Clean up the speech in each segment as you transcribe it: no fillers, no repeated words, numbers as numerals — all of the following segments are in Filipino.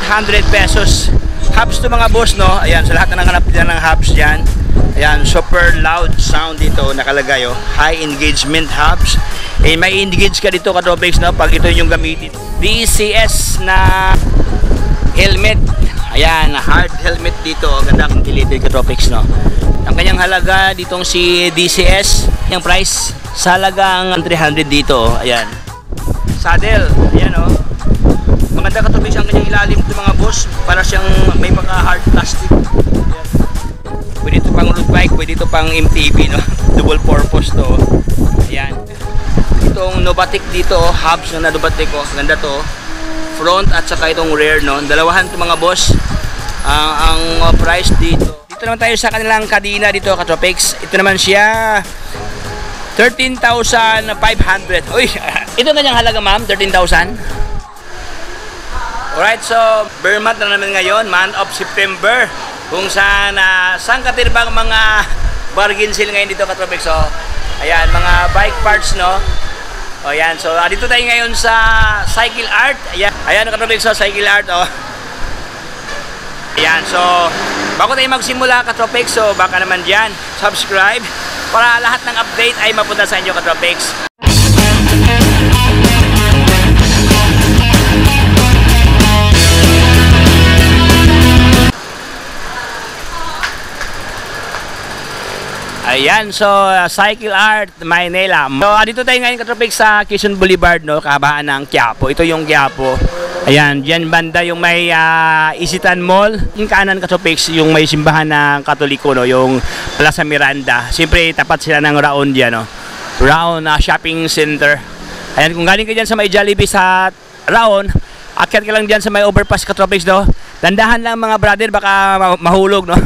800 pesos. Hubs to mga boss, no? Ayan, sa lahat na nanghanap dyan ng hubs dyan. Ayan, super loud sound dito nakalagay, oh. High engagement hubs. Eh, may engage ka dito, Katropics, no? Pag ito yung gamitin. DCS na helmet. Ayan, hard helmet dito. Ganda kong deleted, Katropics, no? Ang kanyang halaga ditong si DCS, yung price sa halagang 300 dito, oh. Ayan. Saddle, ayan, oh. Maganda, Katropics, ang kanyang ilalim ito mga boss. Para siyang may pagka hard plastic. Ayan. Pwede ito pang road bike, pwede ito pang MTB, no? Double purpose to. Ayan. Itong Novatic dito, oh, hubs na Novatic, oh. Ganda to. Front at saka itong rear, no? Dalawahan ito mga boss. Ang price dito. Dito naman tayo sa kanilang kadena dito, Katropics. Ito naman siya 13,500. Uy, ito kanyang halaga, ma'am, 13,000. Alright, so bear month na naman ngayon, month of September, kung saan sangkatirbang mga bargain sale ngayon dito, Katropics. So ayan, mga bike parts, no? O ayan, so dito tayo ngayon sa Cycle Art. Ayan, Katropics, so Cycle Art, oh. Ayan, so bago tayo magsimula, Katropics, so baka naman dyan subscribe para lahat ng update ay mapunta sa inyo, Katropics. Ayan, so Cycle Art Maynila. So dito tayo ngayon, Katropics, sa Quezon Boulevard, no, kahabaan ng Quiapo. Ito yung Quiapo. Ayan, diyan banda yung may Isitan Mall. Yung kanan, Katropics, yung may simbahan ng Katoliko, no, yung Plaza Miranda. Siyempre tapat sila ng Raon diyan, no. Raon Shopping Center. Ayan, kung galing ka diyan sa may Jollibee sa Raon, akyat ka lang diyan sa may overpass, Katropics, no. Dandahan lang mga brother, baka mahulog, no.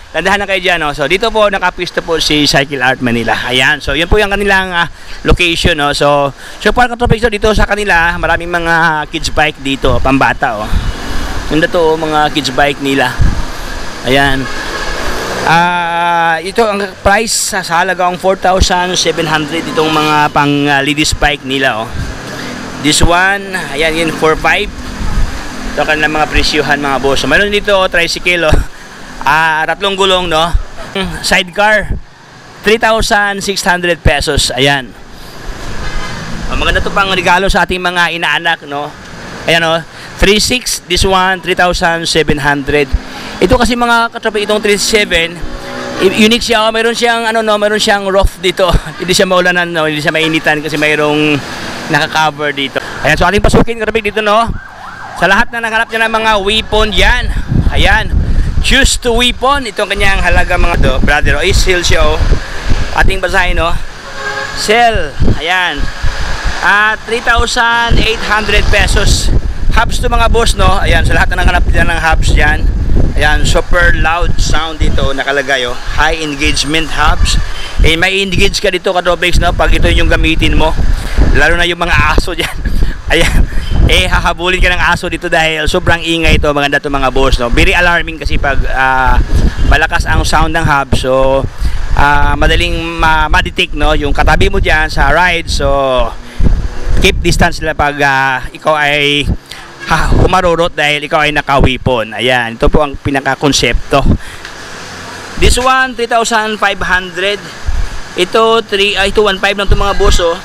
Landahan na kayo dyan, no? So dito po nakapisto po si Cycle Art Manila. Ayan, so yun po yung kanilang location, no? So far, Katropics, dito sa kanila maraming mga kids bike dito, pambata, oh. Yun na to, mga kids bike nila. Ayan. Ito ang price sa halagang 4,700 itong mga pang ladies bike nila, oh. This one, ayan, yun 4,500. Ito kanilang mga presyuhan, mga boss. So, mayroon dito, tricycle, oh. Tatlong gulong, no? Sidecar 3,600 pesos. Ayan. Maganda to pang regalo sa ating mga inaanak, no? Ayan, no? 3,600. This one 3,700. Ito kasi mga Katropics, itong 3,700 unique siya, oh. Mayroon siyang ano, no? Mayroon siyang roof dito. Hindi siya maulanan, no? Hindi siya mainitan kasi mayroong naka-cover dito. Ayan, so ating pasukin, Katropics, dito, no? Sa lahat na naghanap niya ng mga weapon diyan. Ayan. Choose to weapon. Itong kanyang halaga, mga do, brother, is sale siya, oh. Ating basahin, no? Sale. Ayan. 3,800 pesos. Hubs to mga boss, no? Ayan, sa lahat na nanghanap dyan ng hubs dyan. Ayan, super loud sound dito nakalagay, oh. High engagement hubs. Eh, may engage ka dito, Katropics, no? Pag ito yung gamitin mo. Lalo na yung mga aso dyan. Ayan. Eh, hahabulin ka ng aso dito dahil sobrang ingay ito, maganda ito, mga boss, no? Very alarming kasi pag malakas ang sound ng hub. So madaling ma-detect, no, yung katabi mo dyan sa ride. So keep distance nila pag ikaw ay humarurot dahil ikaw ay nakawipon. Ayan, ito po ang pinaka-konsepto. This one 3,500. Ito 1,500 lang ito, mga boss, oh.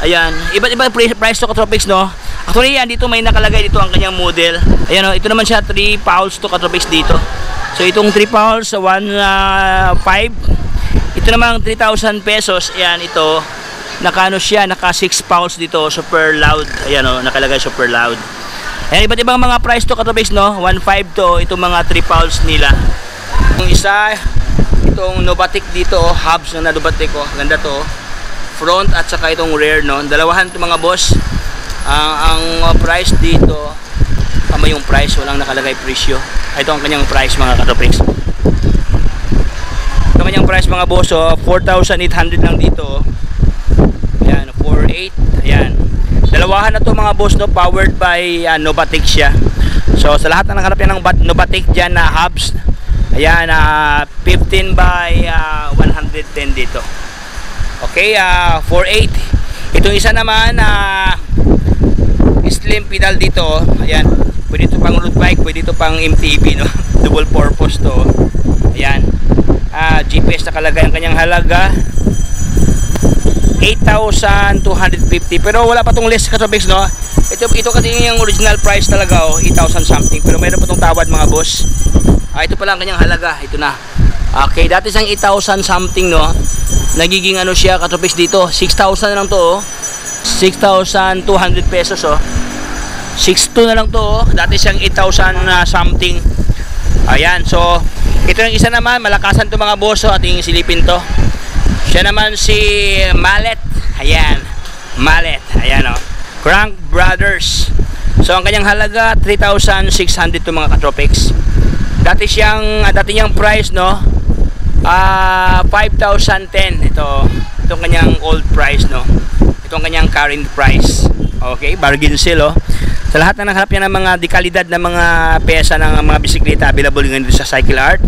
Ayan, iba't iba price to, Katropics, no? Actually, yan, dito may nakalagay dito ang kanyang model. Ayan, oh, ito naman siya 3 pounds to, Katropics, dito. So itong 3 pounds 1,500. Ito naman 3,000 pesos. Ayan, ito naka ano siya, naka 6 pounds dito, super loud. Ayan, oh, nakalagay super loud. Ayan, iba't ibang mga price to, Katropics, no? 1,500 to, itong mga 3 pounds nila. Yung isa, itong Novatic dito, oh, hubs na Novatic, oh. Ganda to, front at saka itong rear, no? Dalawahan to, mga boss. Ang price dito, tama yung price, walang nakalagay presyo. Ito ang kanyang price, mga Katropics. Ito ang kanyang price, mga boss, oh, 4,800 lang dito. Ayan, 4,800. Ayan. Dalawahan na to, mga boss, no? Powered by Novatic siya. So sa lahat na naghanap yan ng Novatic dyan na hubs, ayan, 15 by 110 dito. Okay, 4,800. Itong isa naman slim pedal dito, ayan, Pwede ito pang road bike, pwede ito pang MTB, no? Double purpose to. Ayan. GPS nakalagay ang kanyang halaga. 8,250. Pero wala pa tong list katropics, no? Ito kasi yung original price talaga, 8,000 something. Pero mayroon pa tong tawad mga boss. Ito pala ang kanyang halaga. Ito na. Okay, dati siyang 8,000 something, no? Nagiging ano siya katropics dito. 6,000 na lang to, oh. 6,200 pesos, oh. 6,200 na lang to, oh. Dati siyang 8,000 something. Ayan, so ito yung isa naman, malakasan to mga boss, oh. Ating silipin to. Siya naman si Mallet. Ayan, Mallet. Ayan, oh. Crank Brothers. So ang kanyang halaga 3,600 to mga katropics. Dati niyang price, no? 5,010. Itong kanyang old price, no? Itong kanyang current price. Okay, bargain sale, oh. Sa lahat na nakahanap niya ng mga dekalidad na mga pyesa ng mga bisikleta, available ngayon dito sa Cycle Art.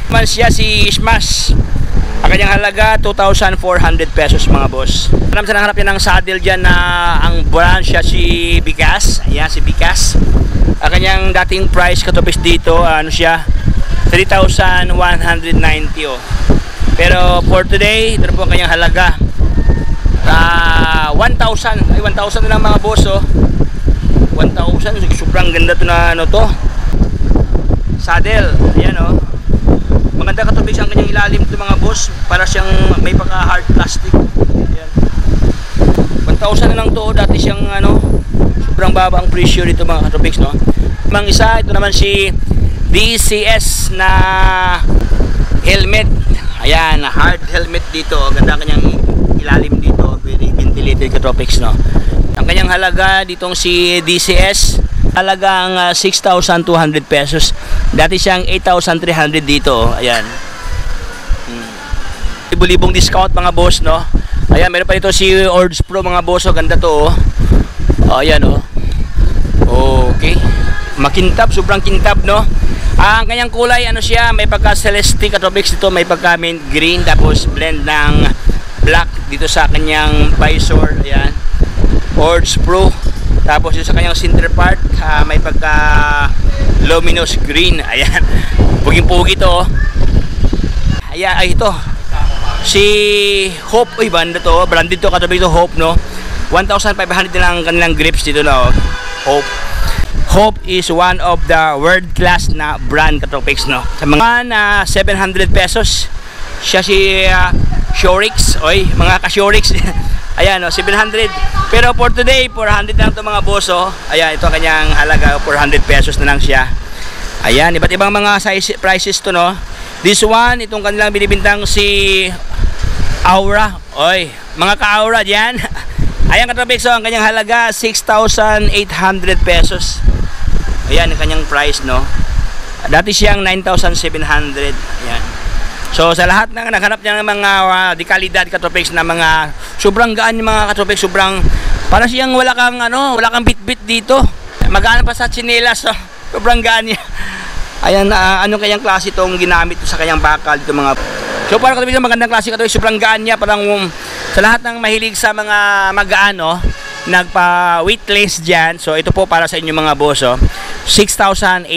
Man siya si Smash. Ang kanyang halaga 2,400 pesos mga boss. Alam sa nakahanap niya ng saddle dyan na ang brand siya si Bikas. Ayan, si Bikas. Ang kanyang dating price katopis dito, ano siya, 3,190, oh. Pero for today, ito po ang kanyang halaga. 1,000. Ay, 1,000 na lang mga boss, oh. 1,000. Sobrang ganda to na ano to. Saddle. Ayan, oh. Maganda katubig ang kanyang ilalim to mga boss. Para siyang may pagka hard plastic. Ayan. 1,000 na lang to, oh. Dati siyang ano, sobrang baba ang presyo dito mga katubigs, no. Mang isa, ito naman si DCS na helmet. Ayan, hard helmet dito. Ganda kanyang ilalim dito. Very ventilated katropics, no. Ang kanyang halaga ditong si DCS, halagang 6,200 pesos. Dati siyang 8,300 dito. Ayan. Libo-libong discount mga boss, no. Ayan, meron pa dito si Ords Pro mga boss. Oh, ganda to, oh. Ayan, oh. Okay. Makintab, sobrang kintab, no. Ang kanyang kulay, ano siya, may pagka celeste katropics dito, may pagka mint green, tapos blend ng black dito sa kanyang visor. Ayan. Ords Pro. Tapos yung sa kanyang center part, may pagka luminous green. Ayan. Puging-pugi to, oh. Ayan, ay ito. Si Hope, uy, banda to, branded to katropics to, Hope, no. 1,500 na lang kanilang grips dito, no. Hope. Hope is one of the world class na brand katropics, no. Sa mga 700 pesos siya si Shorix. Oy, mga ka-Shorix. Ayan, no, 700. Pero for today 400 lang to mga boss, oh. Ayan, ito kanyang halaga, 400 pesos na lang siya. Ayan, iba't ibang mga size prices to, no. This one, itong kanilang binibintang si Aura. Oy, mga ka-Aura diyan. Ayan katropics, oh, ang kanyang halaga 6,800 pesos. Ayan ang kanyang price, no. Dati siyang 9,700. Ayan. So sa lahat ng naghanap niya ng mga dekalidad katropics na mga sobrang gaan yung mga katropics, sobrang para siyang wala kang bit-bit dito. Magaan pa sa tsinelas, so sobrang gaan niya. Ayan, ano kanyang klase itong ginamit sa kanyang bakal dito mga. So para katropics, magandang klase katropics, sobrang gaan niya, parang sa lahat ng mahilig sa mga magaan, no, nagpa-weightless dyan. So ito po para sa inyo mga boss, oh. 6,800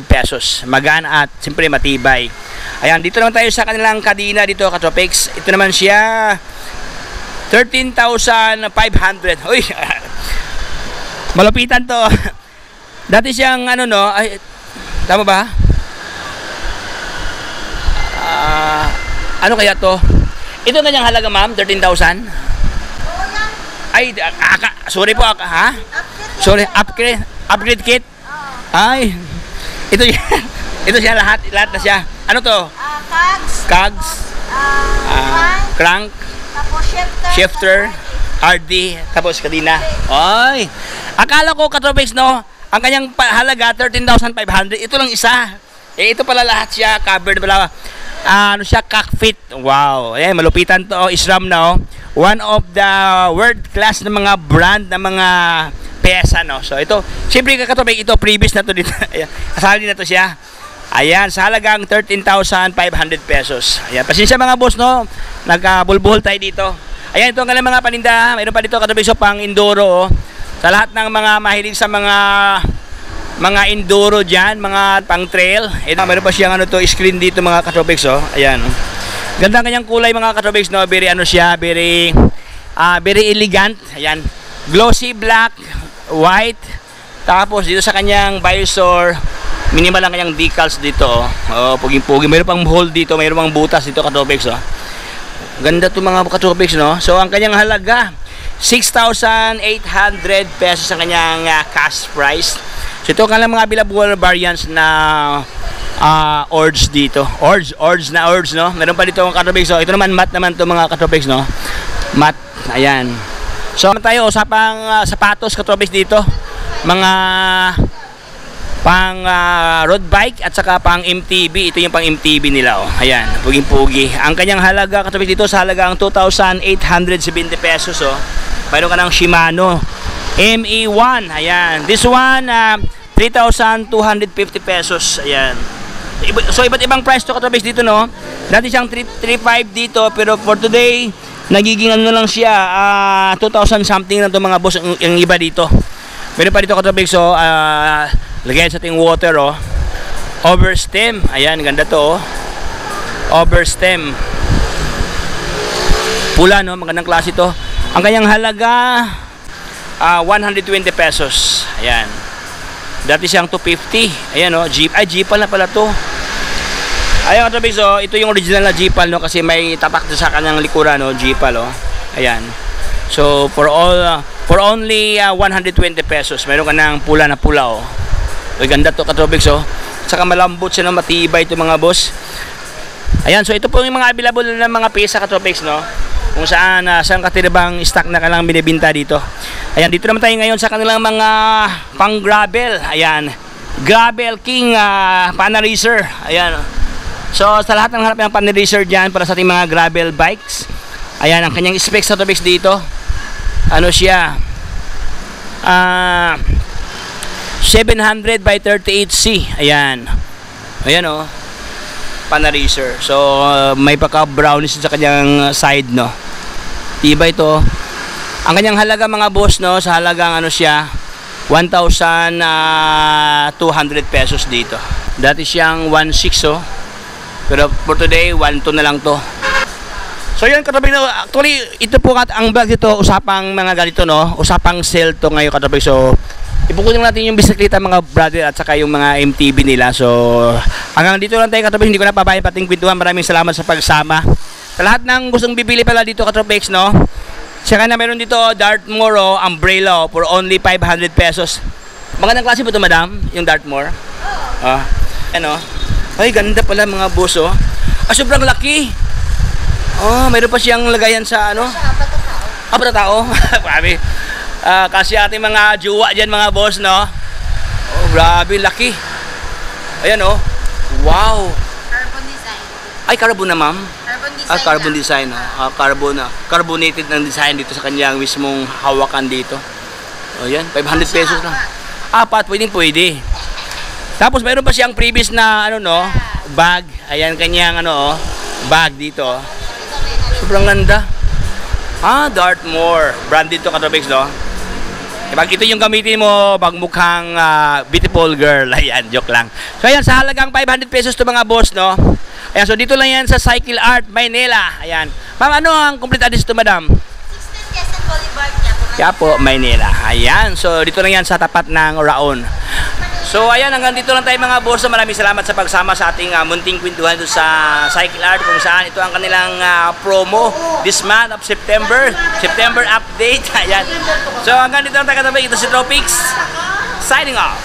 pesos. Magaan at siyempre matibay. Ayan, dito naman tayo sa kanilang kadena dito katropics. Ito naman siya 13,500. Uy, malupitan to. Dati siyang ano, no, ay, tama ba? Ano kaya to? Ito na yung halaga, ma'am, 13,000. Ay, sorry po, ha? Sorry, upgrade kit. Ay, ito siya lahat na siya. Ano to? Cogs. Crank. Tapos Shifter. RD. Tapos kadena. Ay, akala ko katropics, no, ang kanyang halaga 13,500. Ito lang isa. Ito pala lahat siya covered pala. Ano siya, cockpit. Wow. Ayan, malupitan to, oh. SRAM na, oh. One of the world class na mga brand na mga pyesa, no. So ito, siyempre kakatubig, ito previous na to dito. Ayan, kasali na to siya. Ayan, sa halagang 13,500 pesos. Ayan, pasensya mga boss, no. Nagkabulbuhol tayo dito. Ayan, ito ang kanilang mga paninda. Mayroon pa dito katubig, so pang enduro, oh. Sa lahat ng mga mahilig sa mga mga enduro dyan, mga pang trail. Ito, meron pa siyang ano to, screen dito mga katropics, oh. Ayan. Ganda kanyang kulay mga katropics, no? Very ano siya, very elegant. Ayan. Glossy black, white. Tapos dito sa kanyang visor, minimal lang kanyang decals dito, oh. Oh, puging-pugi. Meron pang hole dito, meron pang butas dito katropics, oh. Ganda to mga katropics, no? So ang kanyang halaga 6,800 pesos ang kanyang cash price. So ito ang mga available variants na ords dito. Ords na ords, no? Meron pa dito ang katropics. So ito naman matte naman to mga katropics, no? Matte. Ayan. So tayo usapang sapatos katropics dito. Mga pang road bike at saka pang MTB. Ito yung pang MTB nila, oh. Ayan, puging-pugi. Ang kanyang halaga katropics dito sa halagang 2,870 pesos, oh. Mayroon ka ng Shimano ME1. Ayan. This one 3,250 pesos. Ayan. So iba't ibang price to katropics dito, no? Dati siyang 3,500 dito, pero for today nagiging ano lang siya 2,000 something na to mga boss yung iba dito. Meron pa dito katropics, so lagyan sa ating water, oh. Overstem. Ayan, ganda to, oh. Overstem. Pula, no? Magandang klase to. Ang kanyang halaga 120 pesos. Ayan. Dati siyang 250. Ayan, oh, Jeepal na pala to. Ayan katropics, oh, ito yung original na Jeepal, no, kasi may tapak sa kanyang likuran, no, Jeepal, oh. Ayan. So for only 120 pesos, meron ka ng pula na pula, oh. Uy, ganda to katropics, oh. Saka malambot siya, no, matibay ito mga boss. Ayan, so ito po yung mga available na mga pyesa katropics, no, kung saan katiribang stock na kailangang binibinta dito. Ayan, dito naman tayo ngayon sa kanilang mga pang gravel. Ayan, Gravel King Panaracer. Ayan. So sa lahat ng hanap ng Panaracer dyan para sa ating mga gravel bikes. Ayan, ang kanyang specs sa topics dito. Ano siya? 700 by 38C. Ayan. Ayan, oh. Panaracer. So may pagka brownish sa kanyang side, no. Iba ito. Ang kanyang halaga mga boss, no, sa halagang ano siya 1,200 pesos dito. Dati siyang 1,600, oh. Pero for today 1,200 na lang to. So yun katropics, no, actually ito po ang vlog dito, usapang mga ganito, no, usapang sale to ngayon katropics. So ipukunin natin yung bisikleta mga brother at saka yung mga MTB nila. So hanggang dito lang tayo katropics, hindi ko na pabayan pating kwentuhan. Maraming salamat sa pagsama. Sa lahat ng gustong bibili pala dito katropics, no, saka na meron dito Dartmoor, umbrella, for only 500 pesos. Magandang klase po ito, madam, yung Dartmoor. Ano, ay ganda pala mga boss, oh. Sobrang laki. Mayroon pa siyang lagayan sa ano, para tao. Grabe. Kasi ating mga juwa dyan mga boss, no. Grabe, laki. Ayan, oh. Wow. Carbon design. Ay, carbon na, ma'am. Carbon design. Carbon design, carbonated ng design dito sa kanyang mismong hawakan dito. O yan, 500 pesos lang. Apat, pwede. Tapos mayroon pa siyang previous na ano, no, bag. Ayan kanyang ano, oh, bag dito. Sobrang ganda. Dartmoor. Brand dito katropics, no. Pag ito yung gamitin mo, pag mukhang beautiful girl. Ayan, joke lang. So ayan, sa halagang 500 pesos to mga boss, no. Ayan, so dito lang yan sa Cycle Art, Maynila. Ayan. Ma'am, ano ang complete address to, madam? 16 Quezon Boulevard, Quiapo, Maynila. Ayan, so dito lang yan sa tapat ng Raon. So ayan, hanggang dito lang tayo mga boss. Maraming salamat sa pagsama sa ating munting kwentuhan doon sa Cycle Art, kung saan ito ang kanilang promo this month of September update. Ayan. So hanggang dito lang tayo, ito si Tropics signing off.